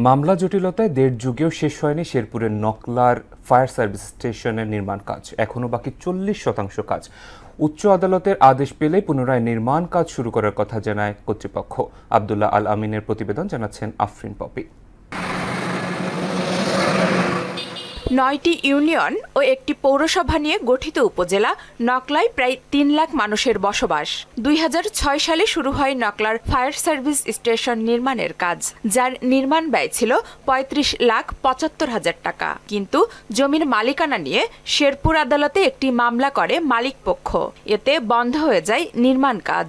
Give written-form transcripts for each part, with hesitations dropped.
মামলা জটিলতায় দেড় যুগেও শেষ হয়নি শেরপুরের নকলার ফায়ার সার্ভিস স্টেশনের নির্মাণ কাজ। এখনও বাকি 40% কাজ। উচ্চ আদালতের আদেশ পেলেই পুনরায় নির্মাণ কাজ শুরু করার কথা জানায় কর্তৃপক্ষ। আব্দুল্লাহ আল আমিনের প্রতিবেদন জানাচ্ছেন আফরিন পপি। ৯টি ইউনিয়ন ও একটি পৌরসভা নিয়ে গঠিত উপজেলা নকলায় প্রায় ৩ লাখ মানুষের বসবাস। ২০০৬ সালে শুরু হয় নকলার ফায়ার সার্ভিস স্টেশন নির্মাণের কাজ, যার নির্মাণ ব্যয় ছিল ৩৫,৭৫,০০০ টাকা। কিন্তু জমির মালিকানা নিয়ে শেরপুর আদালতে একটি মামলা করে মালিকপক্ষ। এতে বন্ধ হয়ে যায় নির্মাণ কাজ।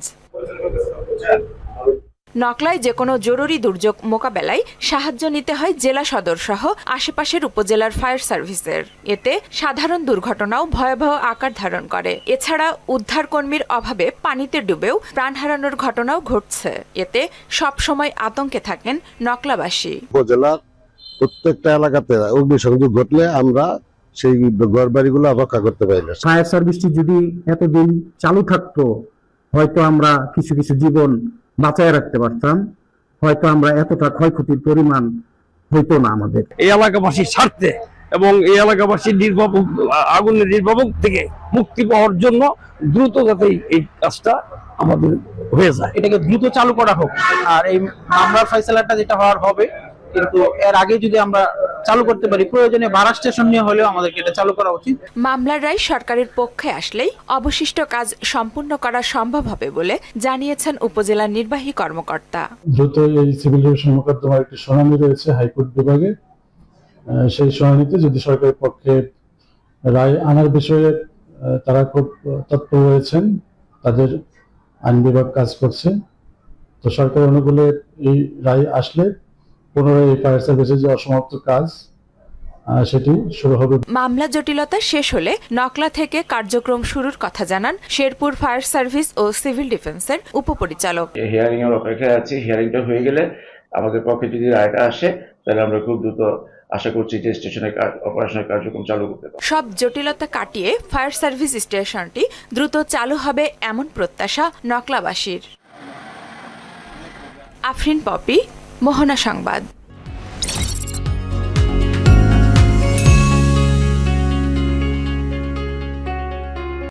নকলায় যে কোনো জরুরি দুর্যোগ মোকাবেলায় সাহায্য নিতে হয় জেলা সদর সহ আশেপাশের উপজেলার ফায়ার সার্ভিসের। এতে সাধারণ দুর্ঘটনাও ভয়াবহ আকার ধারণ করে। এছাড়া উদ্ধার কর্মীর অভাবে পানিতে ডুবেও প্রাণ হারানোর ঘটনাও ঘটছে। এতে সব সময় আতঙ্কে থাকেন নকলাবাসী। উপজেলার প্রত্যেকটা এলাকাতে অগ্নিসংযোগ ঘটলে আমরা সেই ঘরবাড়িগুলো রক্ষা করতে পারি না। ফায়ার সার্ভিসটি যদি এতদিন চালু থাকতো, হয়তো আমরা কিছু জীবন বাঁচায় রাখতে পারতাম, হয়তো আমরা এতটা ক্ষয়ক্ষতির পরিমাণ হইতো না আমাদের। এই এলাকাবাসীর স্বার্থে এবং এই এলাকাবাসীর আগুনের নির্বাপক থেকে মুক্তি পাওয়ার জন্য দ্রুত যাতে এই কাজটা আমাদের হয়ে যায়, এটাকে দ্রুত চালু করা হোক। আর এই মামলার ফয়সালাটা যেটা হওয়ার হবে, কিন্তু এর আগে যদি আমরা চালু করতে পারি, প্রয়োজনে ভাড়া স্টেশন নিয়ে হলেও আমাদেরকে এটা চালু করা উচিত। মামলার রায় সরকারের পক্ষে আসলেই অবশিষ্ট কাজ সম্পূর্ণ করা সম্ভব হবে বলে জানিয়েছেন উপজেলা নির্বাহী কর্মকর্তা। দ্রুত এই সিভিল ডিভিশন মোকদ্দমার একটি শুনানি রয়েছে হাইকোর্ট বিভাগে। সেই শুনানিতে যদি সরকারের পক্ষে রায় আনার বিষয়ে তারা খুব তৎপর রয়েছেন, তাদের আইন বিভাগ কাজ করছে। তো সরকার অনুকূলে এই রায় আসলে পুনরায় এই ফায়ার সার্ভিসের যে অসমাপ্ত কাজ সেটি শুরু হবে। মামলা জটিলতা শেষ হলে নকলা থেকে কার্যক্রম শুরুর কথা জানান শেরপুর ফায়ার সার্ভিস ও সিভিল ডিফেন্সের উপপরিচালক। হিয়ারিং এর অপেক্ষায় আছি। হিয়ারিংটা হয়ে গেলে আমাদের পক্ষে যদি রায়টা আসে, তাহলে আমরা খুব দ্রুত আশা করছি যে স্টেশনের অপারেশনাল কার্যক্রম চালু করতে পারব। সব জটিলতা কাটিয়ে ফায়ার সার্ভিস স্টেশনটি দ্রুত চালু হবে এমন প্রত্যাশা নকলাবাসীর। আফরিন পপি, মোহনা সংবাদ।